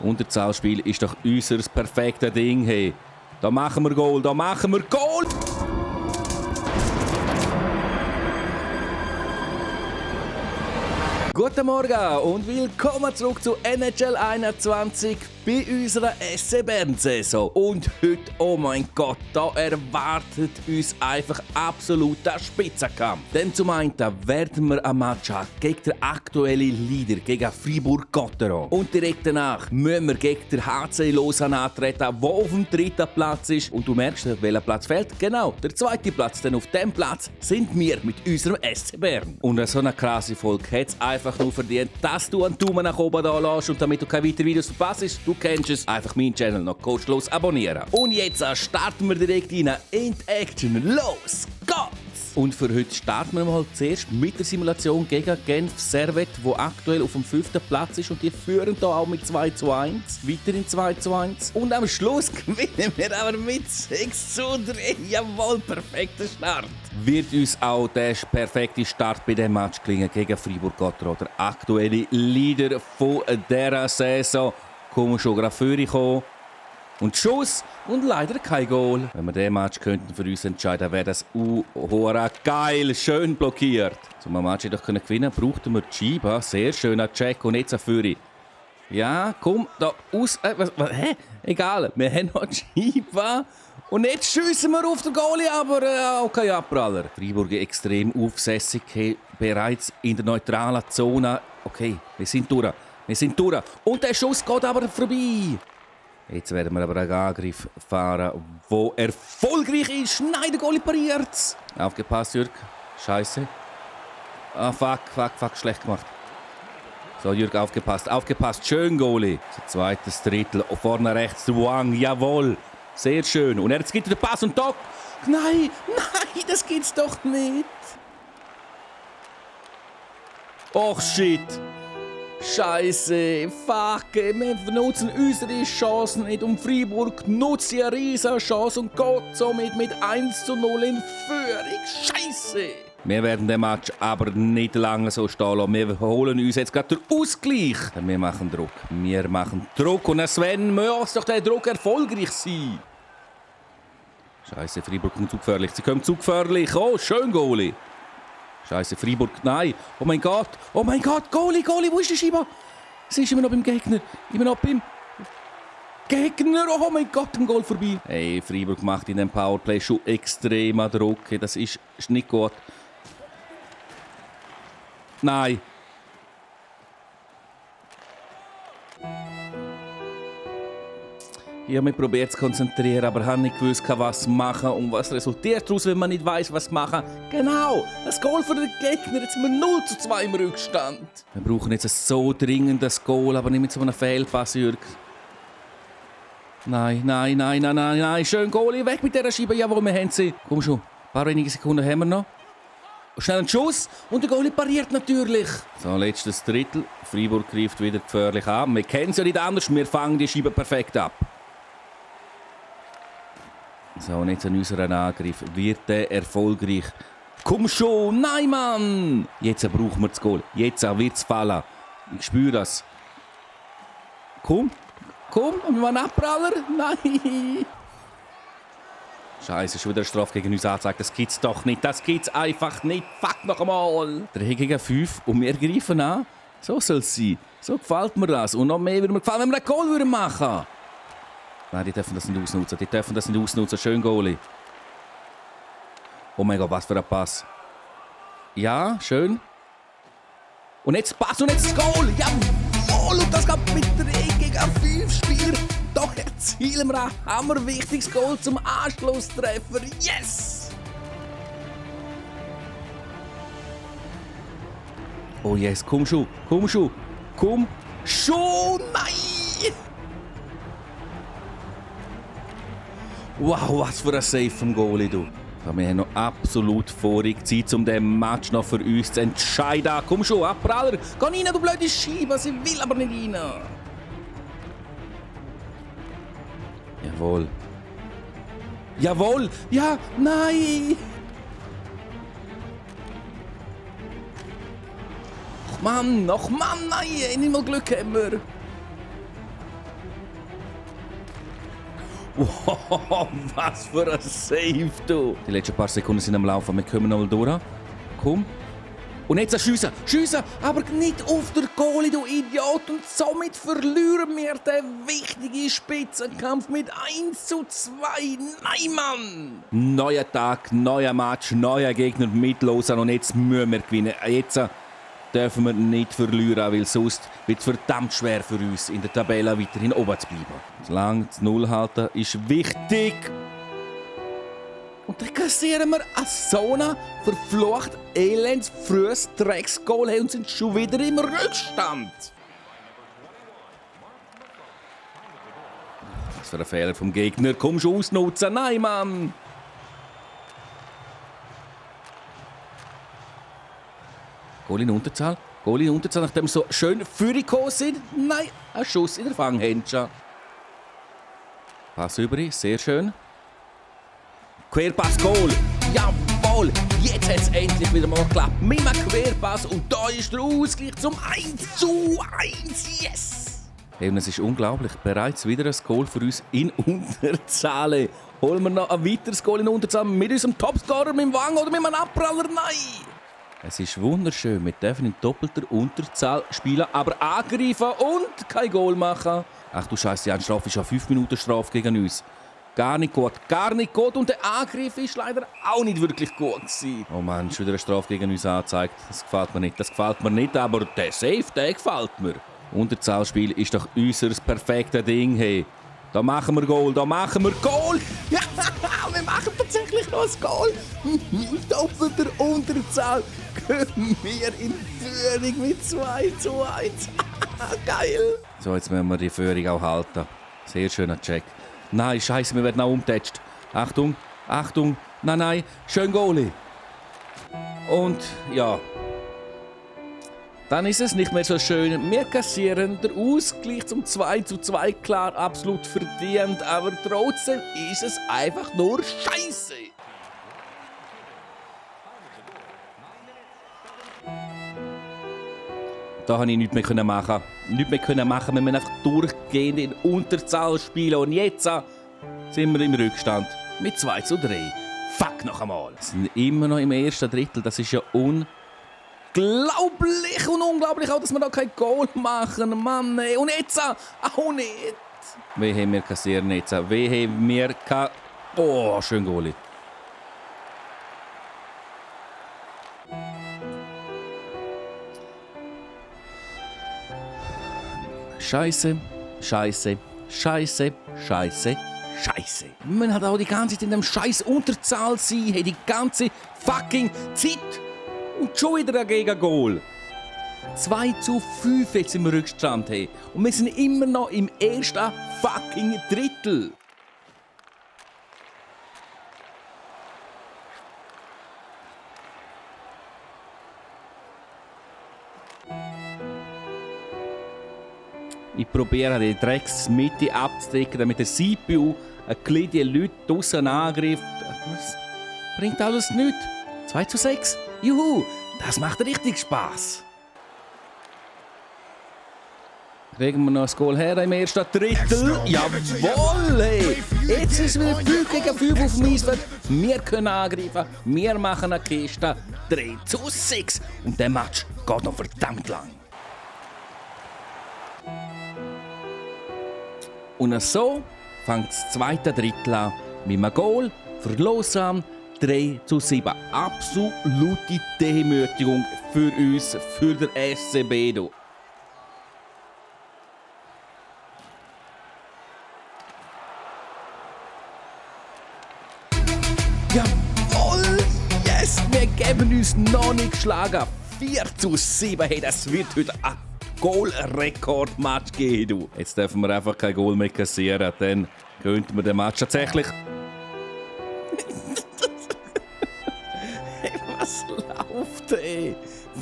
Unterzahlspiel ist doch unser perfektes Ding. Hey. Da machen wir Goal, da machen wir Goal! Guten Morgen und willkommen zurück zu NHL 21 bei unserer SC Bern-Saison. Und heute, oh mein Gott, da erwartet uns einfach absoluter Spitzenkampf. Denn zum einen werden wir ein Match haben gegen den aktuellen Leader, gegen Fribourg-Gotteron. Und direkt danach müssen wir gegen den HC Lausanne antreten, der auf dem 3. Platz ist. Und du merkst, welcher Platz fehlt? Genau, der 2. Platz. Denn auf dem Platz sind wir mit unserem SC Bern. Und so eine krasse Folge hat es einfach nur verdient, dass du einen Daumen nach oben da lässt. Und damit du keine weiteren Videos verpasst, du kennst es, einfach meinen Channel noch kostenlos abonnieren. Und jetzt starten wir direkt rein in die Action. Los geht's! Und für heute starten wir mal zuerst mit der Simulation gegen Genf Servette, wo aktuell auf dem 5. Platz ist. Und die führen hier auch mit 2:1, weiter in 2:1. Und am Schluss gewinnen wir aber mit 6:3. Jawohl, perfekter Start. Wird uns auch der perfekte Start bei dem Match gelingen gegen Fribourg-Gotteron, der aktuelle Leader von dieser Saison. Kommen schon gerade vorkommen. Und Schuss und leider kein Goal. Wenn wir diesen Match könnten für uns entscheiden, wäre das geil, schön blockiert. Um ein Match jedoch gewinnen brauchten wir Chiba. Sehr schöner Check und jetzt Führi. Ja, komm, da aus. Hä? Egal, wir haben noch Chiba. Und jetzt schiessen wir auf den Goalie, aber auch kein Abpraller. Freiburg extrem aufsässig, bereits in der neutralen Zone. Okay, wir sind durch. Und der Schuss geht aber vorbei. Jetzt werden wir aber einen Angriff fahren, der erfolgreich ist. Nein, der Goalie pariert. Aufgepasst, Jürg. Scheiße. Ah, fuck, schlecht gemacht. So, Jürg, aufgepasst. Schön, Goalie. So, zweites Drittel. Vorne rechts, Wang. Jawohl. Sehr schön. Und jetzt gibt er den Pass und Doc. Nein, das gibt's doch nicht. Och, shit. Scheiße, fuck, wir nutzen unsere Chancen nicht und Freiburg nutzt die riesige Chance und geht somit mit 1:0 in Führung. Scheiße! Wir werden den Match aber nicht lange so stehen lassen. Wir holen uns jetzt gerade den Ausgleich. Wir machen Druck und Sven muss doch der Druck erfolgreich sein. Scheiße, Freiburg kommt zu gefährlich. Sie kommen zu gefährlich. Oh, schön, Goalie. Scheiße, Freiburg, nein. Oh mein Gott, Goalie, wo ist der Schieber? Es ist immer noch beim Gegner. Oh mein Gott, ein Goal vorbei. Hey, Freiburg macht in dem Powerplay schon extremen Druck. Das ist nicht gut. Nein. Ich habe mich probiert zu konzentrieren, aber habe nicht gewusst, was machen und was resultiert daraus, wenn man nicht weiß, was machen. Genau, das Goal für den Gegner. Jetzt sind wir 0:2 im Rückstand. Wir brauchen jetzt ein so dringendes Goal, aber nicht mit so einem Fehlpass, Jürg. Nein. Schön, Goalie, weg mit dieser Scheibe. Jawohl, wir haben sie. Komm schon, ein paar wenige Sekunden haben wir noch. Schnell einen Schuss und der Goalie pariert natürlich. So, letztes Drittel. Freiburg greift wieder gefährlich an. Wir kennen es ja nicht anders, wir fangen die Scheibe perfekt ab. So, und jetzt an unserem Angriff. Wird der erfolgreich? Komm schon! Nein, Mann! Jetzt brauchen wir das Goal. Jetzt wird es fallen. Ich spüre das. Komm! Und wir einen Abpraller? Nein! Scheiße, schon wieder eine Strafe gegen uns angezeigt. Das gibt's doch nicht. Das gibt's einfach nicht. Fuck noch einmal! 3 gegen 5 und wir greifen an. So soll es sein. So gefällt mir das. Und noch mehr würde mir gefallen, wenn wir einen Goal machen würden. Nein, die dürfen das nicht ausnutzen. Schön, Goalie. Oh mein Gott, was für ein Pass. Ja, schön. Und jetzt Pass und jetzt das Goal. Jawohl, und das geht mit 3 gegen 5 Spieler. Doch erzielen wir ein hammerwichtiges Goal zum Anschlusstreffer. Yes! Oh yes, komm schon. Nein! Wow, was für ein Save vom Goalie, du. Wir haben noch absolut vorig Zeit, um diesen Match noch für uns zu entscheiden. Komm schon, Abpraller. Geh rein, du blöde Scheibe. Sie will aber nicht rein. Jawohl. Ja, nein. Ach Mann, nein. Nicht mal Glück haben wir. Wow, was für ein Save, du. Die letzten paar Sekunden sind am Laufen. Wir kommen noch mal durch. Komm. Und jetzt schiessen, schiessen, aber nicht auf der Goalie, du Idiot. Und somit verlieren wir den wichtigen Spitzenkampf mit 1:2. Nein, Mann! Neuer Tag, neuer Match, neuer Gegner mit Lausanne. Und jetzt müssen wir gewinnen. Jetzt dürfen wir nicht verlieren, weil sonst wird es verdammt schwer für uns, in der Tabelle weiterhin oben zu bleiben. Solange das Null halten ist wichtig. Und dann kassieren wir an so einem verflucht elends frühes Drecksgoal und sind schon wieder im Rückstand. Was für ein Fehler vom Gegner. Komm schon ausnutzen. Nein, Mann. Goal in Unterzahl. Goal in Unterzahl, nachdem wir so schön vorgekommen sind. Nein, ein Schuss in der Fanghändchen. Pass über, sehr schön. Querpass, Goal! Jawohl! Jetzt hat es endlich wieder mal geklappt. Mit einem Querpass und da ist der Ausgleich zum 1:1. Yes! Hey, und es ist unglaublich. Bereits wieder ein Goal für uns in Unterzahl. Holen wir noch ein weiteres Goal in Unterzahl mit unserem Topscorer, mit dem Wang oder mit einem Abpraller? Nein! Es ist wunderschön. Wir dürfen in doppelter Unterzahl spielen, aber angreifen und kein Goal machen. Ach du Scheiße, die Strafe ist ja 5 Minuten Strafe gegen uns. Gar nicht gut, gar nicht gut. Und der Angriff ist leider auch nicht wirklich gut gewesen. Oh Mann, schon wieder eine Strafe gegen uns angezeigt. Das gefällt mir nicht, aber der Save, der gefällt mir. Unterzahlspiel ist doch unser perfektes Ding. Hey. Da machen wir Goal, da machen wir Goal. Ja, wir machen tatsächlich noch ein Goal. Mit doppelter Unterzahl gehen wir in Führung mit 2:1. Geil. So, jetzt müssen wir die Führung auch halten. Sehr schöner Check. Nein, Scheiße, wir werden auch umgetatscht. Achtung, Achtung, nein, schön Goalie. Und ja, dann ist es nicht mehr so schön. Wir kassieren den Ausgleich zum 2:2, klar, absolut verdient, aber trotzdem ist es einfach nur Scheiße. Da konnte ich nichts mehr machen. Nichts mehr machen. Wir müssen einfach durchgehend in Unterzahl spielen. Und jetzt sind wir im Rückstand mit 2:3. Fuck noch einmal. Wir sind immer noch im ersten Drittel. Das ist ja unglaublich und unglaublich auch, dass wir da kein Goal machen. Mann, ey. Und jetzt auch nicht. Wie haben wir kassieren jetzt? Wie haben wir Oh, schön Goalie. Scheiße, Scheiße, Scheiße, Scheiße, Scheiße. Man hat auch die ganze Zeit in dem scheiß Unterzahl sein, hey, die ganze fucking Zeit. Und schon wieder ein Gegengol. 2:5 jetzt im Rückstand, hey. Und wir sind immer noch im ersten fucking Drittel. Ich probiere die Drecksmitte abzudecken, damit der CPU ein bisschen die Leute draussen angreift. Das bringt alles nichts. 2:6. Juhu, das macht richtig Spass. Kriegen wir noch ein Goal her im ersten Drittel? Jawohl, hey! Jetzt ist es wieder 5 gegen 5 auf dem Eisfeld. Wir können angreifen, wir machen eine Kiste. 3:6. Und der Match geht noch verdammt lang. Und so fängt das zweite Drittel an mit einem Goal für Lausanne 3:7. Absolute Demütigung für uns, für den SCB. Jawohl! Yes! Wir geben uns noch nicht geschlagen. 4:7. Hey, das wird heute ein Goal-Rekord-Match geben, du. Jetzt dürfen wir einfach kein Goal mehr kassieren, dann könnten wir den Match tatsächlich... Hey, was läuft, ey?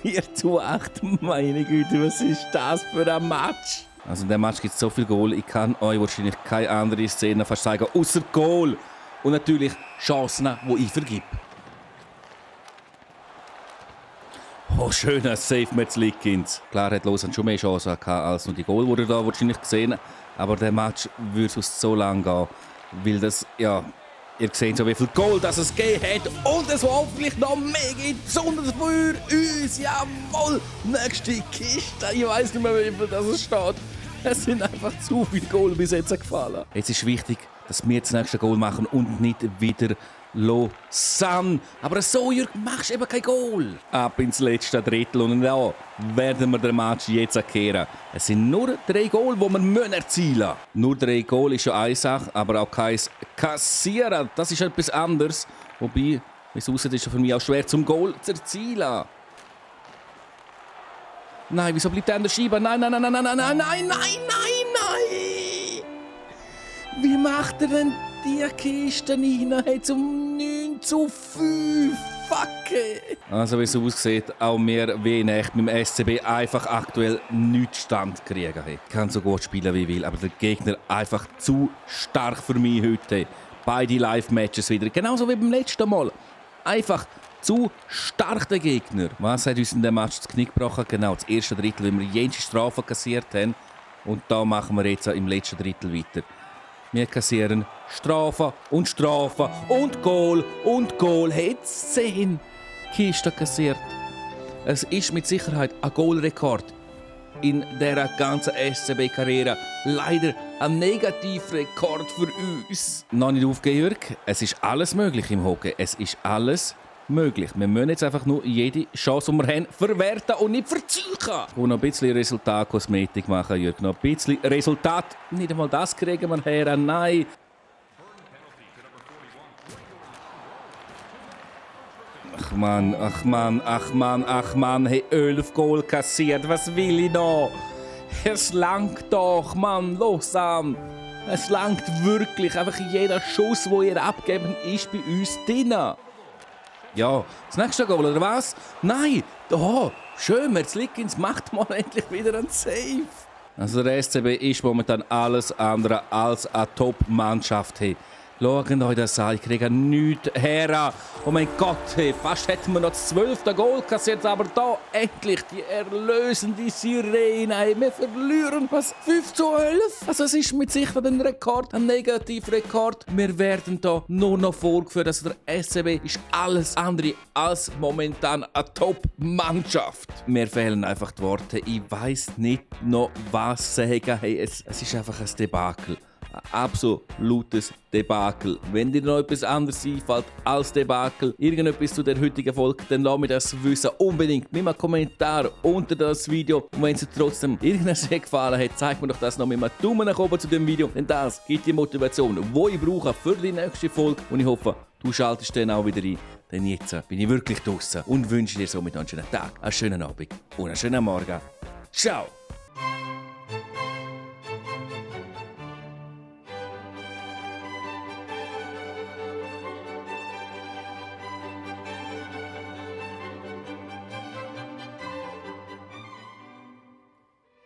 4:8, meine Güte, was ist das für ein Match? Also in dem Match gibt es so viel Goal, ich kann euch wahrscheinlich keine andere Szene fast zeigen, außer Goal. Und natürlich Chancen, die ich vergib. Oh, schöner Save mit Lickins. Klar hat Lausanne schon mehr Chancen gehabt als nur die Goal, die ihr da wahrscheinlich gesehen. Aber der Match würde sonst so lang gehen, Weil das, ja, ihr seht so, wie viel Goal das es gegeben hat und es hoffentlich noch mehr gibt, besonders für uns. Jawohl, nächste Kiste. Ich weiss nicht mehr, wie viel das steht. Es sind einfach zu viele Goal bis jetzt gefallen. Jetzt ist wichtig, dass wir das nächste Goal machen und nicht wieder Lausanne. Aber so, Jürg, machst du eben kein Goal. Ab ins letzte Drittel und da werden wir den Match jetzt kehren. Es sind nur 3 Goal, die wir erzielen müssen. Nur 3 Goal ist schon eine Sache, aber auch kein Kassieren. Das ist etwas anderes. Wobei, wie es aussieht, ist es für mich auch schwer, zum Goal zu erzielen. Nein, wieso bleibt der an der Scheibe? Nein, nein, nein, nein, nein, nein, nein, nein, nein, nein! Wie macht er denn die Kiste rein? Hey, zum 9:5. Fuck! Also wie es aussieht, auch wir wie in echt mit dem SCB einfach aktuell nichts Stand kriegen. Ich kann so gut spielen wie ich will, aber der Gegner einfach zu stark für mich heute. Beide Live-Matches wieder, genauso wie beim letzten Mal. Einfach zu stark der Gegner. Was hat uns in dem Match das Knick gebrochen? Genau, das erste Drittel, wenn wir jede Strafe kassiert haben. Und da machen wir jetzt im letzten Drittel weiter. Wir kassieren Strafe und Goal und Goal. Hat 10 Kisten kassiert. Es ist mit Sicherheit ein Goalrekord in dieser ganzen SCB-Karriere. Leider ein Negativrekord für uns. Noch nicht aufgeben, Jürg. Es ist alles möglich im Hockey. Es ist alles möglich. Wir müssen jetzt einfach nur jede Chance, die wir haben, verwerten und nicht verziehen. Und noch ein bisschen Resultatkosmetik machen, Jürg. Noch ein bisschen Resultat. Nicht einmal das kriegen wir her. Nein. Ach Mann, ach Mann, ach Mann, ach Mann. Hey, 11 Goal kassiert. Was will ich noch? Es langt doch, Mann. Los an. Es langt wirklich. Einfach jeder Schuss, den ihr abgeben, ist bei uns drin. Ja, das nächste Goal, oder was? Nein! Oh, schön, Merzlikins macht mal endlich wieder einen Save. Also der SCB ist momentan alles andere als eine Top-Mannschaft. Hey, schaut euch das an, ich kriege nichts her. Oh mein Gott, hey, fast hätten wir noch das 12. Goal kassiert, aber da endlich die erlösende Sirene. Hey, wir verlieren, was, 5:11? Also es ist mit Sicherheit ein Rekord, ein Negativrekord. Wir werden da nur noch vorgeführt, also der SCB ist alles andere als momentan eine Top-Mannschaft. Mir fehlen einfach die Worte, ich weiss nicht noch was sagen. Hey, es ist einfach ein Debakel. Ein absolutes Debakel. Wenn dir noch etwas anderes einfällt als Debakel, irgendetwas zu der heutigen Folge, dann lass mir das wissen. Unbedingt mit einem Kommentar unter das Video. Und wenn es dir trotzdem irgendwas gefallen hat, zeig mir doch das noch mit einem Daumen nach oben zu dem Video. Denn das gibt die Motivation, die ich brauche für die nächste Folge. Und ich hoffe, du schaltest dann auch wieder ein. Denn jetzt bin ich wirklich draußen und wünsche dir somit einen schönen Tag, einen schönen Abend und einen schönen Morgen. Ciao!